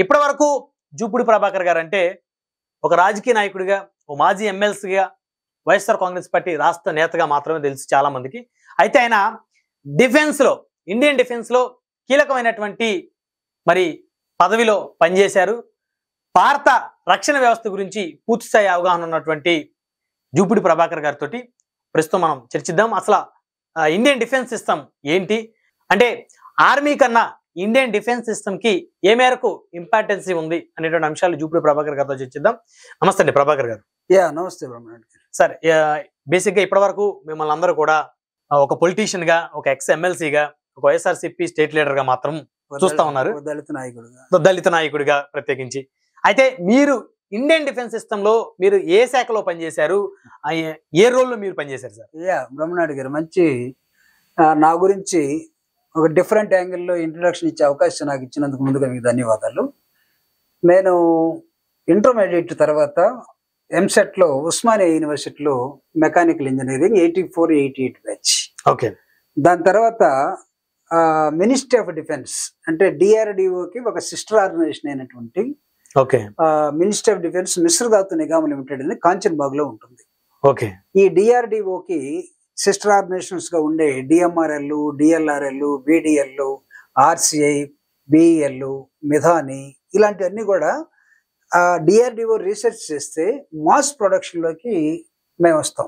ఇప్పటి వరకు జూపూడి ప్రభాకర్ గారు అంటే ఒక రాజకీయ నాయకుడిగా, ఓ మాజీ ఎమ్మెల్సీగా, వైఎస్ఆర్ కాంగ్రెస్ పార్టీ రాష్ట్ర నేతగా మాత్రమే తెలుసు చాలా మందికి. అయితే ఆయన డిఫెన్స్ లో, ఇండియన్ డిఫెన్స్ లో కీలకమైనటువంటి మరి పదవిలో పనిచేశారు. భారత రక్షణ వ్యవస్థ గురించి పూర్తిస్థాయి అవగాహన ఉన్నటువంటి జూపూడి ప్రభాకర్ గారితో ప్రస్తుతం మనం చర్చిద్దాం. అసలు ఇండియన్ డిఫెన్స్ సిస్టమ్ ఏంటి, అంటే ఆర్మీ కన్నా ఇండియన్ డిఫెన్స్ సిస్టమ్ కి ఏ మేరకు ఇంపార్టెన్సీ ఉంది అనేటువంటి అంశాలు జూపూడి ప్రభాకర్ గారితో చర్చిద్దాం. నమస్తే అండి ప్రభాకర్ గారు. నమస్తే సార్, బేసిక్ గా ఇప్పటి వరకు మిమ్మల్ని అందరూ కూడా ఒక పొలిటీషియన్ గా, ఒక ఎక్స్ ఎమ్మెల్సీగా, ఒక వైఎస్ఆర్సీపీ స్టేట్ లీడర్ గా మాత్రం చూస్తా ఉన్నారు, దళిత నాయకుడిగా ప్రత్యేకించి. అయితే మీరు ఇండియన్ డిఫెన్స్ సిస్టమ్ లో మీరు ఏ శాఖలో పనిచేశారు, ఏ రోల్ లో మీరు పనిచేశారు సార్? బ్రహ్మనాయుడు గారు, మంచి నా గురించి ఒక డిఫరెంట్ యాంగిల్లో ఇంట్రొడక్షన్ ఇచ్చే అవకాశం నాకు ఇచ్చినందుకు ముందుగా మీకు ధన్యవాదాలు. నేను ఇంటర్మీడియట్ తర్వాత ఎంసెట్ లో ఉస్మానియా యూనివర్సిటీలో మెకానికల్ ఇంజనీరింగ్ 84-88 బ్యాచ్. ఓకే. దాని తర్వాత మినిస్ట్రీ ఆఫ్ డిఫెన్స్ అంటే డిఆర్డిఓకి ఒక సిస్టర్ ఆర్గనైజేషన్ అయినటువంటి ministry of defence Mishra Dhatu Nigam limited అని కాంచన్బాగ్ లో ఉంటుంది. ఓకే. ఈ డిఆర్డిఓకి సిస్టర్ ఆర్గనైజేషన్స్ గా ఉండే DMRL, DLRL, BDL, RCI, BL, Midhani ఇలాంటివన్నీ కూడా డిఆర్డిఓ రీసెర్చ్ చేస్తే మాస్ ప్రొడక్షన్ లోకి మేము వస్తాం.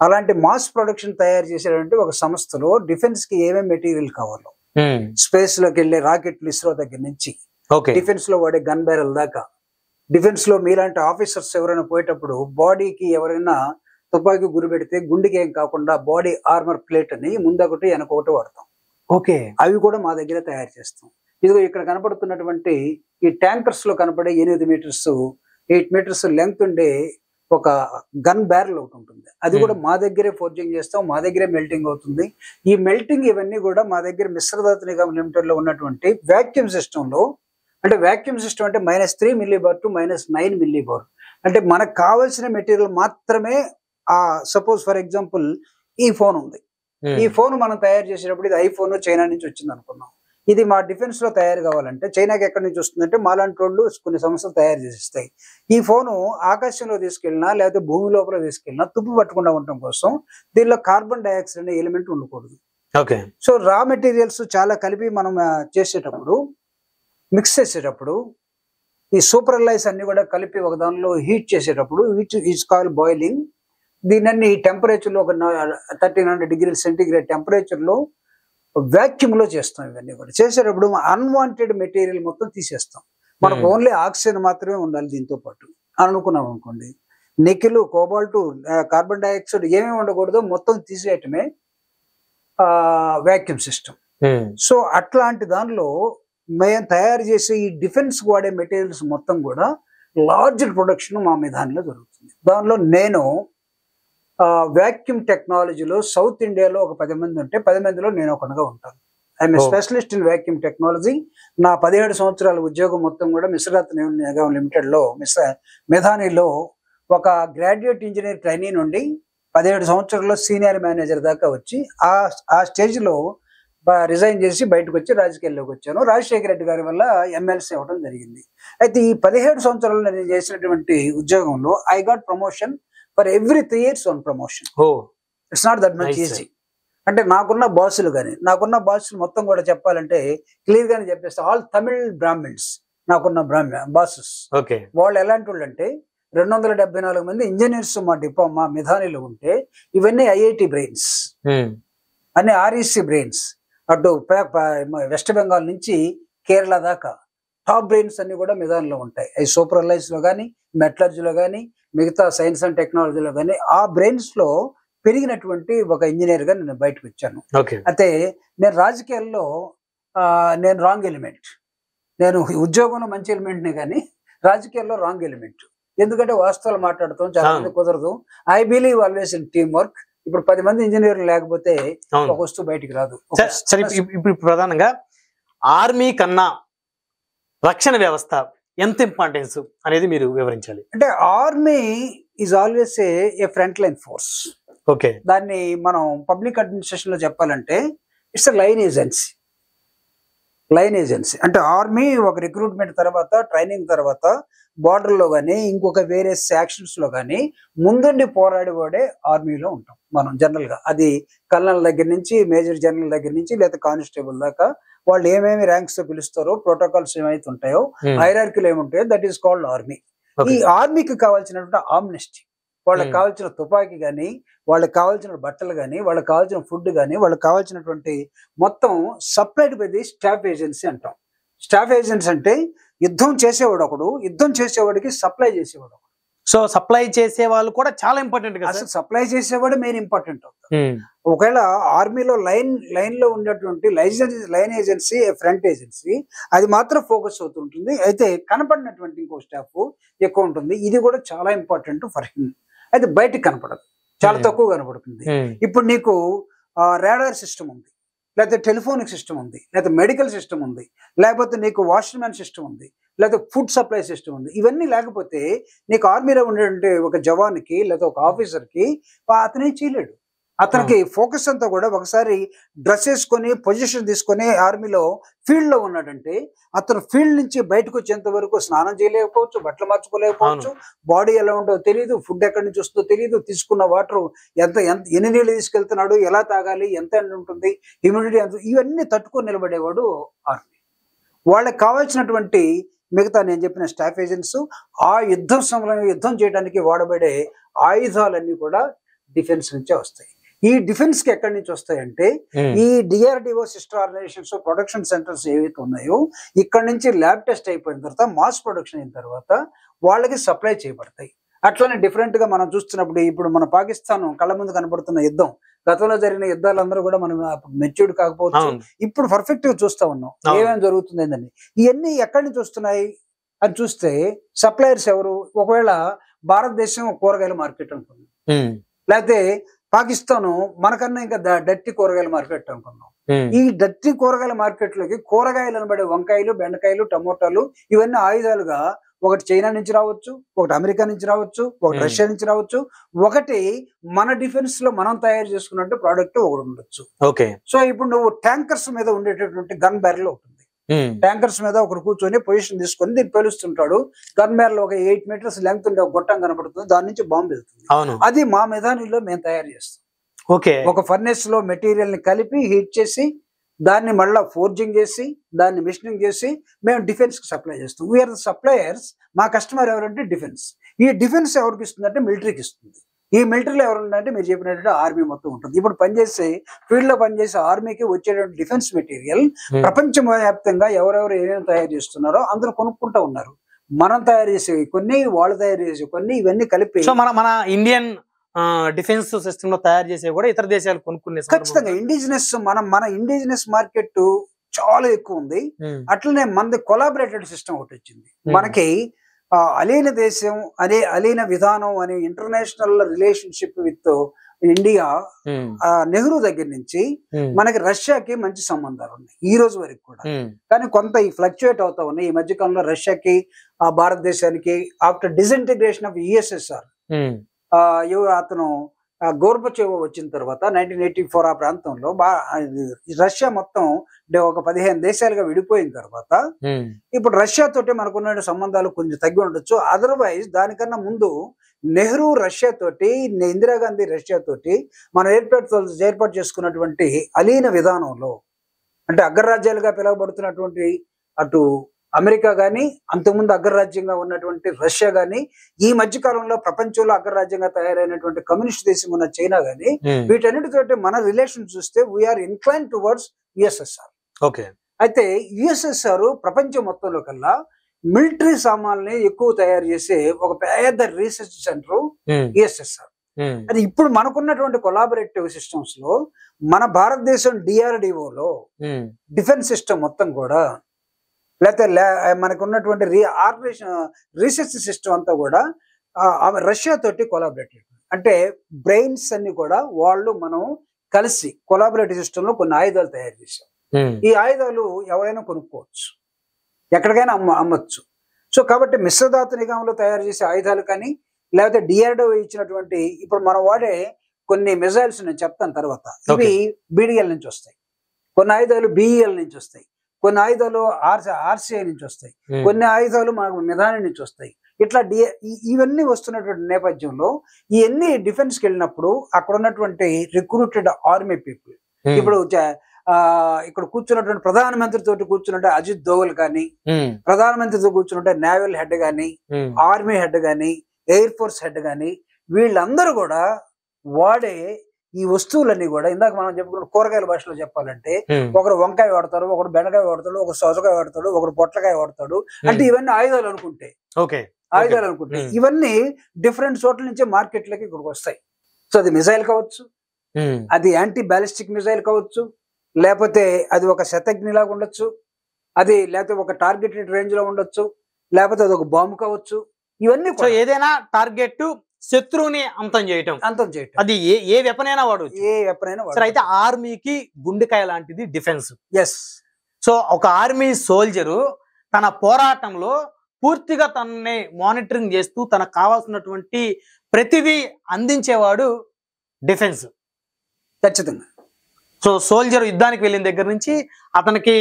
అలాంటి మాస్ ప్రొడక్షన్ తయారు చేసేటువంటి ఒక సంస్థలో డిఫెన్స్ కి ఏమేమి మెటీరియల్ కావాలో, స్పేస్ లోకి వెళ్ళే రాకెట్లు ఇస్రో దగ్గర నుంచి డిఫెన్స్ లో వాడే గన్ బ్యారెల్ దాకా, డిఫెన్స్ లో మీలాంటి ఆఫీసర్స్ ఎవరైనా పోయేటప్పుడు బాడీకి ఎవరైనా తుపాకీ గురి పెడితే గుండెకి ఏం కాకుండా బాడీ ఆర్మర్ ప్లేట్ అని ముందొకటి వెనకొకటి వాడతాం. ఓకే. అవి కూడా మా దగ్గర తయారు చేస్తాం. ఇదిగో ఇక్కడ కనపడుతున్నటువంటి ఈ ట్యాంకర్స్ లో కనపడే 8 మీటర్స్ లెంగ్త్ ఉండే ఒక గన్ బ్యారెల్ ఒకటి ఉంటుంది. అది కూడా మా దగ్గరే ఫోర్జింగ్ చేస్తాం, మా దగ్గరే మెల్టింగ్ అవుతుంది. ఈ మెల్టింగ్ ఇవన్నీ కూడా మా దగ్గర మిశ్రధాతు నిగమ్ లిమిటెడ్ లో ఉన్నటువంటి వాక్యూమ్ సిస్టమ్ లో, అంటే వాక్యూమ్ సిస్టమ్ అంటే -3 మిల్లీబార్ టు -9 మిల్లీబార్, అంటే మనకు కావాల్సిన మెటీరియల్ మాత్రమే. సపోజ్ ఫర్ ఎగ్జాంపుల్ ఈ ఫోన్ ఉంది, ఈ ఫోన్ మనం తయారు చేసేటప్పుడు ఇది ఐఫోన్ చైనా నుంచి వచ్చింది అనుకున్నాం. ఇది మా డిఫెన్స్ లో తయారు కావాలంటే చైనాకి ఎక్కడి నుంచి వస్తుందంటే మాలాంటి వాళ్ళు కొన్ని సంస్థలు తయారు చేసిస్తాయి. ఈ ఫోను ఆకాశంలో తీసుకెళ్ళినా లేకపోతే భూమి లోపల తీసుకెళ్ళినా తుప్పు పట్టకుండా ఉండటం కోసం దీనిలో కార్బన్ డైఆక్సైడ్ అనే ఎలిమెంట్ ఉండకూడదు. సో రా మెటీరియల్స్ చాలా కలిపి మనం చేసేటప్పుడు, మిక్స్ చేసేటప్పుడు ఈ సూపర్ అలైస్ అన్ని కూడా కలిపి ఒక దానిలో హీట్ చేసేటప్పుడు, విచ్ ఈజ్ కాల్డ్ బాయిలింగ్, దీన్ని టెంపరేచర్ లో ఒక 1300 డిగ్రీల సెంటీగ్రేడ్ టెంపరేచర్ లో వాక్యూమ్ లో చేస్తాం. ఇవన్నీ కూడా చేసేటప్పుడు అన్వాంటెడ్ మెటీరియల్ మొత్తం తీసేస్తాం. మనకు ఓన్లీ ఆక్సిజన్ మాత్రమే ఉండాలి దీంతో పాటు అనుకున్నాం అనుకోండి. నికెల్, కోబాల్ట్, కార్బన్ డైఆక్సైడ్ ఏమేమి ఉండకూడదో మొత్తం తీసేయటమే వాక్యూమ్ సిస్టమ్. సో అట్లాంటి దానిలో మేము తయారు చేసే ఈ డిఫెన్స్ వాడే మెటీరియల్స్ మొత్తం కూడా లార్జ్ ప్రొడక్షన్ మా మిధానిలో జరుగుతుంది. దానిలో నేను వాక్యూమ్ టెక్నాలజీలో సౌత్ ఇండియాలో ఒక 10 మంది ఉంటే 10 మందిలో నేను ఒకనుగా ఉంటాను. I'm specialist in vacuum technology. నా 17 సంవత్సరాల ఉద్యోగం మొత్తం కూడా మిశ్రధాతు నిగమ్ లిమిటెడ్ లో మిధానిలో ఒక గ్రాడ్యుయేట్ ఇంజనీర్ ట్రైనీ నుండి 17 సంవత్సరాల్లో సీనియర్ మేనేజర్ దాకా వచ్చి ఆ స్టేజ్ లో రిజైన్ చేసి బయటకు వచ్చి రాజకీయాల్లోకి వచ్చాను. రాజశేఖర రెడ్డి గారి వల్ల ఎమ్మెల్సీ అవ్వడం జరిగింది. అయితే ఈ 17 సంవత్సరాలు నేను చేసినటువంటి ఉద్యోగంలో I got promotion for every 3 years on promotion. It's not that much easy. అంటే నాకున్న బాసులు మొత్తం కూడా చెప్పాలంటే క్లియర్ గానే చెప్పేస్తే ఆల్ తమిళ్ బ్రాహ్మిన్స్ నాకున్న బాసెస్. వాళ్ళు ఎలాంటి వాళ్ళు అంటే 274 మంది ఇంజనీర్స్ మా మిధానిలో ఉంటే ఇవన్నీ ఐఐటి బ్రెయిన్స్, అన్ని ఆర్ఈసి బ్రెయిన్స్. అటు వెస్ట్ బెంగాల్ నుంచి కేరళ దాకా టాప్ బ్రెయిన్స్ అన్ని కూడా మిధానిలో ఉంటాయి. అవి సూపర్ అలైస్ లో కానీ, మెటలర్జీలో కానీ, మిగతా సైన్స్ అండ్ టెక్నాలజీలో కానీ ఆ బ్రెయిన్స్ లో పెరిగినటువంటి ఒక ఇంజనీర్ గా నేను బయటకు వచ్చాను. అయితే నేను రాజకీయాల్లో నేను రాంగ్ ఎలిమెంట్. నేను ఉద్యోగంలో మంచి ఎలిమెంట్నే కానీ రాజకీయాల్లో రాంగ్ ఎలిమెంట్. ఎందుకంటే వాస్తవాలు మాట్లాడతాం చాలా మంది కుదరదు. I believe always in team work. ఇప్పుడు 10 మంది ఇంజనీర్లు లేకపోతే ఒక వస్తువు బయటికి రాదు. ఇప్పుడు ప్రధానంగా ఆర్మీ కన్నా రక్షణ వ్యవస్థ ఎంత ఇంపార్టెన్స్ అనేది మీరు వివరించాలి. అంటే army is always a front line force. దాన్ని మనం పబ్లిక్ అడ్మినిస్ట్రేషన్ లో చెప్పాలంటే it's a line agency. Line agency అంటే ఆర్మీ ఒక రిక్రూట్మెంట్ తర్వాత ట్రైనింగ్ తర్వాత border లో కానీ ఇంకొక వేరే సెక్షన్స్ లో కానీ ముందుండి పోరాడేవాడే ఆర్మీలో ఉంటాం మనం జనరల్ గా. అది కల్నల్ దగ్గర నుంచి మేజర్ జనరల్ దగ్గర నుంచి లేదా కానిస్టేబుల్ దాకా వాళ్ళు ఏమేమి ర్యాంక్స్ తో పిలుస్తారో ప్రోటోకాల్స్ ఏమైతే ఉంటాయో హైరార్కీలు ఏముంటాయో దట్ ఈస్ కాల్డ్ ఆర్మీ. ఈ ఆర్మీకి కావాల్సినటువంటి ఆమ్నెస్టీ, వాళ్ళకి కావాల్సిన తుపాకీ కానీ, వాళ్ళకి కావాల్సిన బట్టలు కానీ, వాళ్ళకి కావాల్సిన ఫుడ్ కానీ, వాళ్ళకి కావాల్సినటువంటి మొత్తం supplied by the staff agency అంటాం. స్టాఫ్ ఏజెన్సీ అంటే యుద్ధం చేసేవాడు ఒకడు, యుద్ధం చేసేవాడికి సప్లై చేసేవాడు ఒకడు. సో సప్లై చేసే వాళ్ళు కూడా చాలా ఇంపార్టెంట్ కదా. అసలు సప్లై చేసేవాడు మెయిన్ ఇంపార్టెంట్ అవుతుంది. ఒకవేళ ఆర్మీలో లైన్ లో ఉండేటువంటి లైన్ ఏజెన్సీ ఫ్రంట్ ఏజెన్సీ అది మాత్రం ఫోకస్ అవుతుంటుంది. అయితే కనపడినటువంటి ఇంకో స్టాఫ్ ఎక్కువ ఉంటుంది. ఇది కూడా చాలా ఇంపార్టెంట్ ఫర్ హిమ్. అయితే బయటికి కనపడదు, చాలా తక్కువ కనపడుతుంది. ఇప్పుడు నీకు రాడార్ సిస్టమ్ ఉంది, లేకపోతే టెలిఫోనిక్ సిస్టమ్ ఉంది, లేకపోతే మెడికల్ సిస్టమ్ ఉంది, లేకపోతే నీకు వాష్మెన్ సిస్టమ్ ఉంది, లేకపోతే ఫుడ్ సప్లై సిస్టమ్ ఉంది. ఇవన్నీ లేకపోతే నీకు ఆర్మీలో ఉండేటువంటి ఒక జవాన్కి లేదా ఒక ఆఫీసర్కి అతనే చేయలేడు. అతనికి ఫోకస్ అంతా కూడా ఒకసారి డ్రెస్ వేసుకొని పొజిషన్ తీసుకొని ఆర్మీలో ఫీల్డ్ లో ఉన్నాడంటే అతను ఫీల్డ్ నుంచి బయటకు వచ్చేంత వరకు స్నానం చేయలేకపోవచ్చు, బట్టలు మార్చుకోలేకపోవచ్చు, బాడీ ఎలా ఉంటుందో తెలియదు, ఫుడ్ ఎక్కడి నుంచి వస్తుందో తెలియదు, తీసుకున్న వాటర్ ఎన్ని నీళ్ళు తీసుకెళ్తున్నాడు, ఎలా తాగాలి, ఎంత ఎండ ఉంటుంది, హ్యూమిడిటీ ఎంత, ఇవన్నీ తట్టుకొని నిలబడేవాడు ఆర్మీ. వాళ్ళకి కావాల్సినటువంటి మిగతా నేను చెప్పిన స్టాఫ్ ఏజెంట్స్ ఆ యుద్ధం చేయడానికి వాడబడే ఆయుధాలన్నీ కూడా డిఫెన్స్ నుంచే వస్తాయి. ఈ డిఫెన్స్ కి ఎక్కడి నుంచి వస్తాయంటే ఈ DRDO sister organisations production centres ఏవైతే ఉన్నాయో ఇక్కడ నుంచి ల్యాబ్ టెస్ట్ అయిపోయిన తర్వాత మాస్ ప్రొడక్షన్ అయిన తర్వాత వాళ్ళకి సప్లై చేయబడతాయి. అట్లనే డిఫరెంట్ గా మనం చూస్తున్నప్పుడు ఇప్పుడు మన పాకిస్తాన్ కళ్ళ ముందు కనబడుతున్న యుద్ధం, గతంలో జరిగిన యుద్ధాలందరూ కూడా మనం మెచ్యూర్డ్ కాకపోవచ్చు, ఇప్పుడు పర్ఫెక్ట్ గా చూస్తా ఉన్నాం ఏమేమి జరుగుతుంది ఏందని. ఇవన్నీ ఎక్కడి నుంచి వస్తున్నాయి అని చూస్తే సప్లయర్స్ ఎవరు? ఒకవేళ భారతదేశం కూరగాయల మార్కెట్ అనుకున్నాం, లేకపోతే పాకిస్తాన్ మనకన్నా ఇంకా డట్టి కూరగాయల మార్కెట్ అనుకున్నాం. ఈ డట్టి కూరగాయల మార్కెట్ లోకి కూరగాయలు అనబడే వంకాయలు, బెండకాయలు, టమోటాలు ఇవన్నీ ఆయుధాలుగా ఒకటి చైనా నుంచి రావచ్చు, ఒకటి అమెరికా నుంచి రావచ్చు, ఒకటి రష్యా నుంచి రావచ్చు, ఒకటి మన డిఫెన్స్ లో మనం తయారు చేసుకున్నట్టు ప్రోడక్ట్ ఒకటి ఉండొచ్చు. ఓకే. సో ఇప్పుడు నువ్వు ట్యాంకర్స్ మీద ఉండేటటువంటి గన్ బ్యారెల్ ఒకటి ఉంది. ట్యాంకర్స్ మీద ఒకటి కూర్చొని పొజిషన్ తీసుకొని దీన్ని పేలుస్తుంటాడు. గన్ బ్యారెల్ ఒక 8 మీటర్స్ లెంగ్త్ ఉండే ఒక గొట్టం కనబడుతుంది, దాని నుంచి బాంబు వెళ్తుంది. అది మా మెదానిలో మేము తయారు చేస్తాం. ఓకే. ఒక ఫర్నెస్ లో మెటీరియల్ ని కలిపి హీట్ చేసి దాన్ని మళ్ళా ఫోర్జింగ్ చేసి దాన్ని మిషనింగ్ చేసి మేము డిఫెన్స్ కి సప్లై చేస్తాం. We are the suppliers. మా కస్టమర్ ఎవరంటే డిఫెన్స్. ఈ డిఫెన్స్ ఎవరికి ఇస్తుందంటే మిలిటరీకి ఇస్తుంది. ఈ మిలిటరీలో ఎవరు ఉన్నారంటే మీరు చెప్పినట్టు ఆర్మీ మొత్తం ఉంటుంది. ఇప్పుడు పనిచేసే ఫీల్డ్ లో పనిచేసే ఆర్మీకి వచ్చేటువంటి డిఫెన్స్ మెటీరియల్ ప్రపంచవ్యాప్తంగా ఎవరెవరు ఏమేమి తయారు చేస్తున్నారో అందరూ కొనుక్కుంటూ ఉన్నారు. మనం తయారు చేసేవి కొన్ని, వాళ్ళు తయారు చేసే కొన్ని, ఇవన్నీ కలిపి మన ఇండియన్ డిఫెన్స్ సిస్టమ్ లో తయారు చేసే కూడా ఇతర దేశాలు కొనుక్కునే ఖచ్చితంగా ఇండిజినస్ మన ఇండిజినస్ మార్కెట్ చాలా ఎక్కువ ఉంది. అట్లనే మనది కొలాబరేటెడ్ సిస్టమ్ ఒకటి వచ్చింది. మనకి అలీన దేశం అలీన విధానం అనే international relationship with India Nehru దగ్గర నుంచి మనకి రష్యాకి మంచి సంబంధాలు ఉన్నాయి ఈ రోజు వరకు కూడా. కానీ కొంత ఈ ఫ్లక్చుయేట్ అవుతా ఉన్నాయి. ఈ మధ్య కాలంలో రష్యాకి భారతదేశానికి ఆఫ్టర్ డిసింటిగ్రేషన్ ఆఫ్ యుఎస్ఎస్ఆర్ అతను గోర్బచేవ్ వచ్చిన తర్వాత 1984 ఆ ప్రాంతంలో రష్యా మొత్తం ఒక 15 దేశాలుగా విడిపోయిన తర్వాత ఇప్పుడు రష్యా తోటి మనకున్న సంబంధాలు కొంచెం తగ్గి ఉండొచ్చు. అదర్వైజ్ దానికన్నా ముందు నెహ్రూ రష్యా తోటి, ఇందిరాగాంధీ రష్యా తోటి మనం ఏర్పాటు చేసుకున్నటువంటి అలీన విధానంలో అంటే అగ్రరాజ్యాలుగా పిలువబడుతున్నటువంటి అటు అమెరికా గాని, అంతకుముందు అగ్రరాజ్యంగా ఉన్నటువంటి రష్యా గాని, ఈ మధ్య కాలంలో ప్రపంచంలో అగ్రరాజ్యంగా తయారైనటువంటి కమ్యూనిస్ట్ దేశం ఉన్న చైనా గాని, వీటన్నిటితోటి మన రిలేషన్ చూస్తే we are incline towards USSR. Okay. అయితే యుఎస్ఎస్ఆర్ ప్రపంచం మొత్తంలో కల్లా మిలిటరీ సామాన్లని ఎక్కువ తయారు చేసే ఒక పెద్ద రీసెర్చ్ సెంటర్ యుఎస్ఎస్ఆర్. అది ఇప్పుడు మనకున్నటువంటి కొలాబరేటివ్ సిస్టమ్స్ లో మన భారతదేశం డిఆర్డిఓలో డిఫెన్స్ సిస్టమ్ మొత్తం కూడా లేకపోతే మనకు ఉన్నటువంటి రీసెర్చ్ సిస్టమ్ అంతా కూడా రష్యా తోటి కొలాబరేటివ్. అంటే బ్రెయిన్స్ అన్ని కూడా మనం కలిసి కొలాబరేటివ్ సిస్టమ్ లో కొన్ని ఆయుధాలు తయారు చేశాం. ఈ ఆయుధాలు ఎవరైనా కొనుక్కోవచ్చు, ఎక్కడికైనా అమ్మచ్చు. సో కాబట్టి మిశ్రధాతు నిగమంలో తయారు చేసే ఆయుధాలు కానీ, లేకపోతే డిఆర్డిఓ ఇచ్చినటువంటి ఇప్పుడు మనం వాడే కొన్ని మిజైల్స్ నేను చెప్తాను తర్వాత, ఇవి బీడీఎల్ నుంచి వస్తాయి, కొన్ని ఆయుధాలు బిఈఎల్ నుంచి వస్తాయి. కొన్ని ఆయుధాలు ఆర్సీఐ నుంచి వస్తాయి, కొన్ని ఆయుధాలు మనకు మిధాని నుంచి వస్తాయి. ఇట్లా ఇవన్నీ వస్తున్నటువంటి నేపథ్యంలో ఇవన్నీ డిఫెన్స్కి వెళ్ళినప్పుడు అక్కడ ఉన్నటువంటి రిక్రూటెడ్ ఆర్మీ పీపుల్, ఇప్పుడు ఇక్కడ కూర్చున్నటువంటి ప్రధానమంత్రి తోటి కూర్చున్నట్టు అజిత్ దోవల్ కానీ, ప్రధానమంత్రితో కూర్చున్నట్టు నేవల్ హెడ్ కానీ, ఆర్మీ హెడ్ కానీ, ఎయిర్ ఫోర్స్ హెడ్ కానీ, వీళ్ళందరూ కూడా వాడే ఈ వస్తువులన్నీ కూడా ఇందాక మనం చెప్పుకున్న కూరగాయల భాషలో చెప్పాలంటే ఒకరు వంకాయ వాడతారు, ఒకరు బెండకాయ వాడతాడు, ఒకరు సొజకాయ వాడతాడు, ఒకరు పొట్లకాయ వాడతాడు. అంటే ఇవన్నీ ఆయుధాలు అనుకుంటే ఇవన్నీ డిఫరెంట్ చోట్ల నుంచే మార్కెట్లకి ఇక్కడికి వస్తాయి. సో అది మిసైల్ కావచ్చు, అది యాంటీ బ్యాలిస్టిక్ మిసైల్ కావచ్చు, లేకపోతే అది ఒక శతగ్నిలాగా ఉండొచ్చు, అది లేకపోతే ఒక టార్గెటెడ్ రేంజ్ లో ఉండొచ్చు, లేకపోతే అది ఒక బాంబు కావచ్చు. ఇవన్నీ ఏదైనా టార్గెట్ శత్రువుని అంతం చేయటం అది ఏ వెపన్ అయినా వాడు, ఏ వెపన్ అయినా. అయితే ఆర్మీకి గుండెకాయ లాంటిది డిఫెన్స్. ఎస్. సో ఒక ఆర్మీ సోల్జరు తన పోరాటంలో పూర్తిగా తనని మానిటరింగ్ చేస్తూ తనకు కావాల్సినటువంటి ప్రతిదీ అందించేవాడు డిఫెన్స్. ఖచ్చితంగా. సో సోల్జర్ యుద్ధానికి వెళ్ళిన దగ్గర నుంచి అతనికి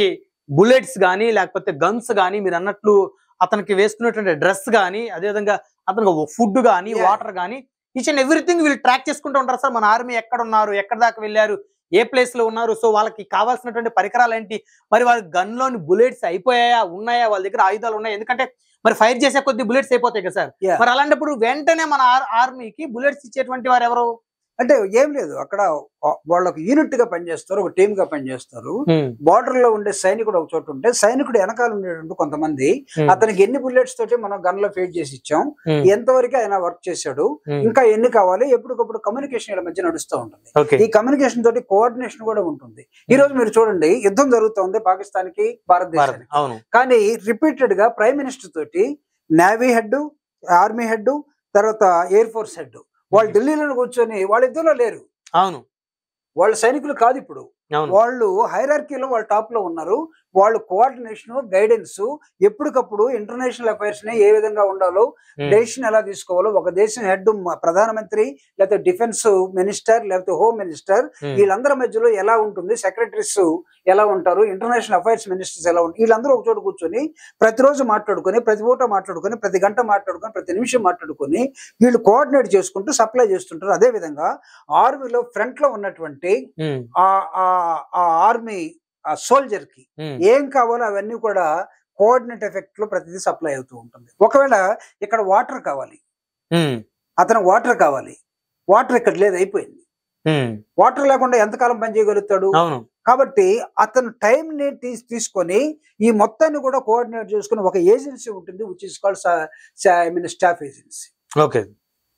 బుల్లెట్స్ కానీ లేకపోతే గన్స్ కానీ, మీరు అన్నట్లు అతనికి వేసుకున్నటువంటి డ్రెస్ కానీ, అదేవిధంగా అతనికి ఫుడ్ కానీ, వాటర్ కానీ, ఈచ్ అండ్ ఎవ్రీథింగ్ వీళ్ళు ట్రాక్ చేసుకుంటూ ఉంటారు సార్. మన ఆర్మీ ఎక్కడ ఉన్నారు, ఎక్కడ దాకా వెళ్ళారు, ఏ ప్లేస్ లో ఉన్నారు, సో వాళ్ళకి కావాల్సినటువంటి పరికరాలు ఏంటి, మరి వాళ్ళ గన్ లోని బుల్లెట్స్ అయిపోయాయా, ఉన్నాయా, వాళ్ళ దగ్గర ఆయుధాలు ఉన్నాయి. ఎందుకంటే మరి ఫైర్ చేసే కొద్ది బుల్లెట్స్ అయిపోతాయి కదా సార్. మరి అలాంటప్పుడు వెంటనే మన ఆర్మీకి బుల్లెట్స్ ఇచ్చేటువంటి వారు ఎవరు? అంటే ఏం లేదు, అక్కడ వాళ్ళకు యూనిట్ గా పనిచేస్తారు, ఒక టీమ్ గా పనిచేస్తారు. బార్డర్ లో ఉండే సైనికుడు ఒక చోట ఉంటే సైనికుడు వెనకాల ఉండేటువంటి కొంతమంది, అతనికి ఎన్ని బుల్లెట్స్ తోటి మనం గన్ లో ఫీడ్ చేసి ఇచ్చాం, ఎంతవరకు ఆయన వర్క్ చేశాడు, ఇంకా ఎన్ని కావాలి, ఎప్పటికప్పుడు కమ్యూనికేషన్ వీళ్ళ మధ్య నడుస్తూ ఉంటుంది. ఈ కమ్యూనికేషన్ తోటి కోఆర్డినేషన్ కూడా ఉంటుంది. ఈ రోజు మీరు చూడండి, యుద్ధం జరుగుతుంది పాకిస్తాన్ కి భారతదేశానికి, కానీ రిపీటెడ్ గా ప్రైమ్ మినిస్టర్ తోటి నేవీ హెడ్, ఆర్మీ హెడ్, తర్వాత ఎయిర్ ఫోర్స్ హెడ్ వాళ్ళు ఢిల్లీలో కూర్చొని వాళ్ళిద్దరిలో లేరు. అవును, వాళ్ళు సైనికులు కాదు, ఇప్పుడు వాళ్ళు హైరార్కీలో వాళ్ళు టాప్ లో ఉన్నారు. వాళ్ళు కోఆర్డినేషన్, గైడెన్స్, ఎప్పటికప్పుడు ఇంటర్నేషనల్ అఫైర్స్ ని ఏ విధంగా ఉండాలో, డెసిషన్ ఎలా తీసుకోవాలో, ఒక దేశం హెడ్ ప్రధానమంత్రి లేకపోతే డిఫెన్స్ మినిస్టర్ లేకపోతే హోమ్ మినిస్టర్ వీళ్ళందరి మధ్యలో ఎలా ఉంటుంది, సెక్రటరీస్ ఎలా ఉంటారు, ఇంటర్నేషనల్ అఫైర్స్ మినిస్టర్స్ ఎలా ఉంటారు, వీళ్ళందరూ ఒక చోట కూర్చొని ప్రతిరోజు మాట్లాడుకొని, ప్రతి పూట మాట్లాడుకొని, ప్రతి గంట మాట్లాడుకొని, ప్రతి నిమిషం మాట్లాడుకొని వీళ్ళు కోఆర్డినేట్ చేసుకుంటూ సప్లై చేస్తుంటారు. అదే విధంగా ఆర్మీలో ఫ్రంట్ లో ఉన్నటువంటి ఆ ఆర్మీ ఆ సోల్జర్ కి ఏం కావాలో అవన్నీ కూడా కోఆర్డినేట్ ఎఫెక్ట్ లో ప్రతిదీ సప్లై అవుతూ ఉంటుంది. ఒకవేళ ఇక్కడ వాటర్ కావాలి, అతను వాటర్ కావాలి, వాటర్ ఇక్కడ లేదు, అయిపోయింది. వాటర్ లేకుండా ఎంతకాలం పని చేయగలుగుతాడు? కాబట్టి అతను టైం ని తీసుకొని ఈ మొత్తాన్ని కూడా కోఆర్డినేట్ చేసుకుని ఒక ఏజెన్సీ ఉంటుంది, which is called staff agency. Okay.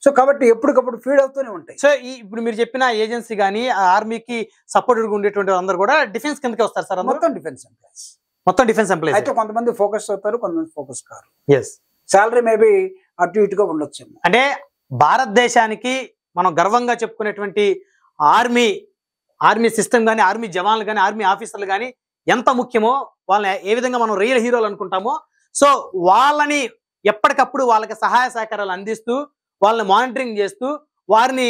So కాబట్టి ఎప్పటికప్పుడు ఫీడ్ అవుతూనే ఉంటాయి. సో ఇప్పుడు మీరు చెప్పిన ఏజెన్సీ కానీ ఆర్మీకి సపోర్టెడ్ ఉండేటువంటి అందరూ కూడా డిఫెన్స్ కిందకి వస్తారు సార్? మొత్తం డిఫెన్స్ ఎంప్లాయీస్. మొత్తం డిఫెన్స్ ఎంప్లాయీస్. అయితే కొంతమంది ఫోకస్ అవుతారు, కొంతమంది ఫోకస్ కారు. ఎస్. సాలరీ మేబీ అటు ఇటుగా ఉండొచ్చు. అంటే భారతదేశానికి మనం గర్వంగా చెప్పుకునేటువంటి ఆర్మీ సిస్టమ్ కానీ, ఆర్మీ జవాన్లు కానీ, ఆర్మీ ఆఫీసర్లు కానీ ఎంత ముఖ్యమో, వాళ్ళని ఏ విధంగా మనం రియల్ హీరోలు అనుకుంటామో, సో వాళ్ళని ఎప్పటికప్పుడు వాళ్ళకి సహాయ సహకారాలు అందిస్తూ, వాళ్ళని మానిటరింగ్ చేస్తూ, వారిని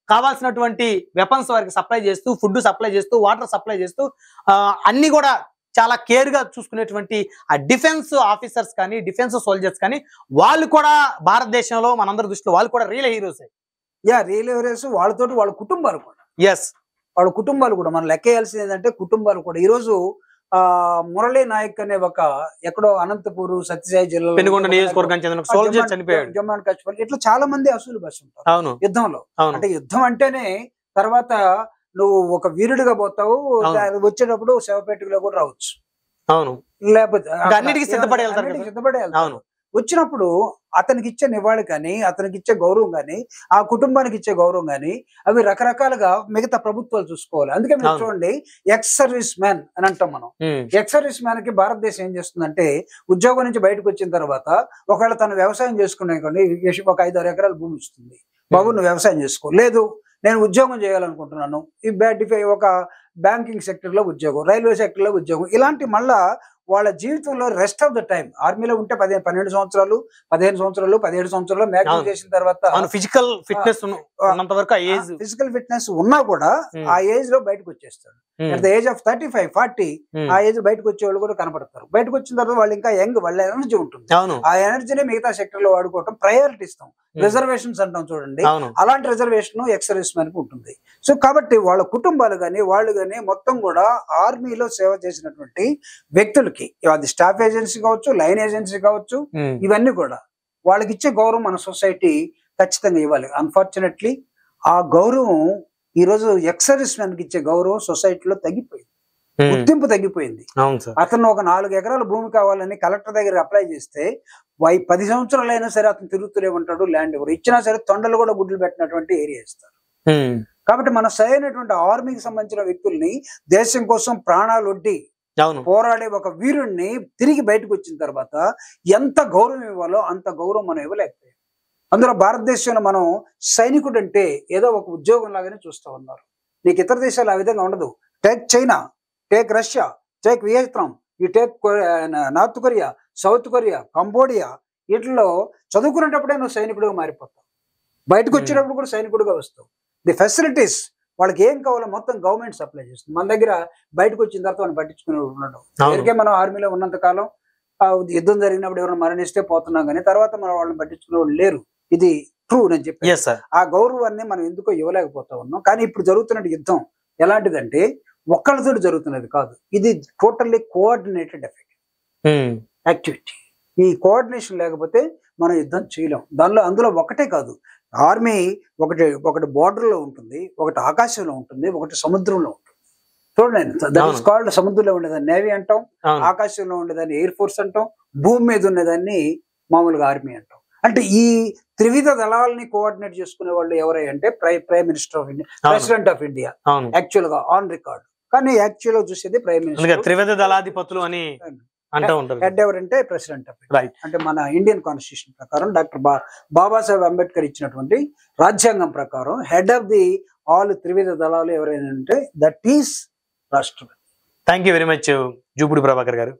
కావాల్సినటువంటి వెపన్స్ వారికి సప్లై చేస్తూ, ఫుడ్ సప్లై చేస్తూ, వాటర్ సప్లై చేస్తూ, అన్ని కూడా చాలా కేర్ గా చూసుకునేటువంటి ఆ డిఫెన్స్ ఆఫీసర్స్ కానీ, డిఫెన్స్ సోల్జర్స్ కానీ, వాళ్ళు కూడా భారతదేశంలో మనందరి దృష్టిలో వాళ్ళు కూడా రియల్ హీరోసే. Real heroes. వాళ్ళతో వాళ్ళ కుటుంబాలు కూడా. ఎస్. వాళ్ళ కుటుంబాలు కూడా మనం లెక్కేయాల్సింది ఏంటంటే కుటుంబాలు కూడా. ఈ రోజు మురళీ నాయక్ అనే ఒక ఎక్కడో అనంతపూర్ సత్యసాయి జిల్లాలో పెనుగొండ నియోజకవర్గం చెందిన సోల్జర్ చనిపోయాడు. జమ్మూ అండ్ కాశ్మీర్ ఇట్లా చాలా మంది అసూలు బస్ ఉంటారు యుద్ధంలో. అంటే యుద్ధం అంటేనే తర్వాత నువ్వు ఒక వీరుడిగా పోతావు, వచ్చేటప్పుడు శవపేటలో కూడా రావచ్చు. అవును. లేకపోతే అన్నిటికీ సిద్ధపడేయాలి. అవును. వచ్చినప్పుడు అతనికి ఇచ్చే నివాళి కానీ, అతనికి ఇచ్చే గౌరవం కానీ, ఆ కుటుంబానికి ఇచ్చే గౌరవం కానీ, అవి రకరకాలుగా మిగతా ప్రభుత్వాలు చూసుకోవాలి. అందుకే మీరు చూడండి, ఎక్స్ సర్వీస్ మ్యాన్ అని అంటాం మనం. ఎక్స్ సర్వీస్ మ్యాన్ కి భారతదేశం ఏం చేస్తుందంటే, ఉద్యోగం నుంచి బయటకు వచ్చిన తర్వాత ఒకవేళ తను వ్యవసాయం చేసుకునే ఒక 5-6 ఎకరాల భూమి ఇస్తుంది, బాబు నువ్వు వ్యవసాయం చేసుకో. లేదు నేను ఉద్యోగం చేయాలనుకుంటున్నాను, ఈ ఒక బ్యాంకింగ్ సెక్టర్ లో ఉద్యోగం, రైల్వే సెక్టర్ లో ఉద్యోగం, ఇలాంటి మళ్ళా వాళ్ళ జీవితంలో రెస్ట్ ఆఫ్ ద టైం ఆర్మీలో ఉంటే 12 సంవత్సరాలు 15 సంవత్సరాలు 17 సంవత్సరాలు మ్యాక్సిమం చేసిన తర్వాత ఫిజికల్ ఫిట్నెస్ ఉన్నంత వరకు ఏజ్ ఫిజికల్ ఫిట్నెస్ ఉన్నా కూడా ఆ ఏజ్ లో బయటకు వచ్చేస్తాడు. అట్ ద ఏజ్ ఆఫ్ 35, 40 ఆ ఏజ్ బయటకు వచ్చే వాళ్ళు కూడా కనపడతారు. బయటకు వచ్చిన తర్వాత వాళ్ళు ఇంకా యంగ్, వాళ్ళ ఎనర్జీ ఉంటుంది. ఆ ఎనర్జీని మిగతా సెక్టర్ లో వాడుకోవటం, ప్రయారిటీ ఇస్తాం, రిజర్వేషన్స్ అంటాం చూడండి, అలాంటి రిజర్వేషన్ ఎక్స్ సర్వీస్ మ్యాన్ కి ఉంటుంది. సో కాబట్టి వాళ్ళ కుటుంబాలు కానీ వాళ్ళు కానీ మొత్తం కూడా ఆర్మీలో సేవ చేసినటువంటి వ్యక్తులకి, అది స్టాఫ్ ఏజెన్సీ కావచ్చు, లైన్ ఏజెన్సీ కావచ్చు, ఇవన్నీ కూడా వాళ్ళకి ఇచ్చే గౌరవం మన సొసైటీ ఖచ్చితంగా ఇవ్వాలి. అన్ఫార్చునేట్లీ ఆ గౌరవం ఈ రోజు ఎక్స్ సర్వీస్ మ్యాన్ కి ఇచ్చే గౌరవం సొసైటీలో తగ్గిపోయింది, గుర్తింపు తగ్గిపోయింది. అతను ఒక 4 ఎకరాల భూమి కావాలని కలెక్టర్ దగ్గర అప్లై చేస్తే 10 సంవత్సరాలు అయినా సరే అతను తిరుగుతూనే ఉంటాడు, ల్యాండ్ ఎవరు ఇచ్చినా సరే తొండలు కూడా గుడ్లు పెట్టినటువంటి ఏరియా ఇస్తారు. కాబట్టి మన సరైనటువంటి ఆర్మీకి సంబంధించిన వ్యక్తుల్ని దేశం కోసం ప్రాణాలు ఒడ్డి పోరాడే ఒక వీరుణ్ణి తిరిగి బయటకు వచ్చిన తర్వాత ఎంత గౌరవం ఇవ్వాలో అంత గౌరవం మనం ఇవ్వలేకపోయాం. అందులో భారతదేశంలో మనం సైనికుడు అంటే ఏదో ఒక ఉద్యోగం లాగానే చూస్తూ ఉన్నారు. నీకు ఇతర దేశాలు ఆ విధంగా ఉండదు. Take China, take Russia, take Vietnam, ఈ take North Korea, South Korea, Cambodia, వీటిలో చదువుకునేటప్పుడే నువ్వు సైనికుడిగా మారిపోతావు, బయటకు వచ్చేటప్పుడు కూడా సైనికుడిగా వస్తావు. ది ఫెసిలిటీస్ వాళ్ళకి ఏం కావాలో మొత్తం గవర్నమెంట్ సప్లై చేస్తుంది. మన దగ్గర బయటకు వచ్చిన తర్వాత మనం పట్టించుకునే ఉన్నాడు. అందుకే మనం ఆర్మీలో ఉన్నంత కాలం యుద్ధం జరిగినప్పుడు ఎవరైనా మరణిస్తే పోతున్నాం, కానీ తర్వాత మనం వాళ్ళని పట్టించుకునే వాళ్ళు లేరు. ఇది ట్రూ నేను చెప్పాను. ఆ గౌరవాన్ని మనం ఎందుకో ఇవ్వలేకపోతా ఉన్నాం. కానీ ఇప్పుడు జరుగుతున్న యుద్ధం ఎలాంటిదంటే ఒక్కళ్ళతో జరుగుతున్నది కాదు, ఇది టోటల్లీ కోఆర్డినేటెడ్ ఎఫెక్ట్ యాక్టివిటీ. ఈ కోఆర్డినేషన్ లేకపోతే మనం యుద్ధం చేయలేం. అందులో ఒకటే కాదు, ఆర్మీ ఒకటి బార్డర్ లో ఉంటుంది, ఒకటి ఆకాశంలో ఉంటుంది, ఒకటి సముద్రంలో ఉంటుంది. చూడండి, దట్ ఈస్ కాల్డ్ సముద్రంలో ఉండేదాన్ని నేవీ అంటాం, ఆకాశంలో ఉండేదాన్ని ఎయిర్ ఫోర్స్ అంటాం, భూమి మీద ఉండేదాన్ని మామూలుగా ఆర్మీ అంటాం. అంటే ఈ త్రివిధ దళాలని కోఆర్డినేట్ చేసుకునే వాళ్ళు ఎవరై అంటే prime minister of India, president of India actual గా ఆన్ రికార్డ్. కానీ యాక్చువల్ గా చూసేది ప్రైమ్ మినిస్టర్, త్రివిధ దళాధిపతులు అని హెడ్ ఎవరంటే ప్రెసిడెంట్ ఆఫ్ ఇండియా. అంటే మన ఇండియన్ కాన్స్టిట్యూషన్ ప్రకారం డాక్టర్ బాబాసాహెబ్ అంబేద్కర్ ఇచ్చినటువంటి రాజ్యాంగం ప్రకారం హెడ్ ఆఫ్ ది ఆల్ త్రివిధ దళాలు ఎవరైనా అంటే దట్ ఈస్ రాష్ట్రపతి. Thank you very much Jupudi Prabhakar గారు.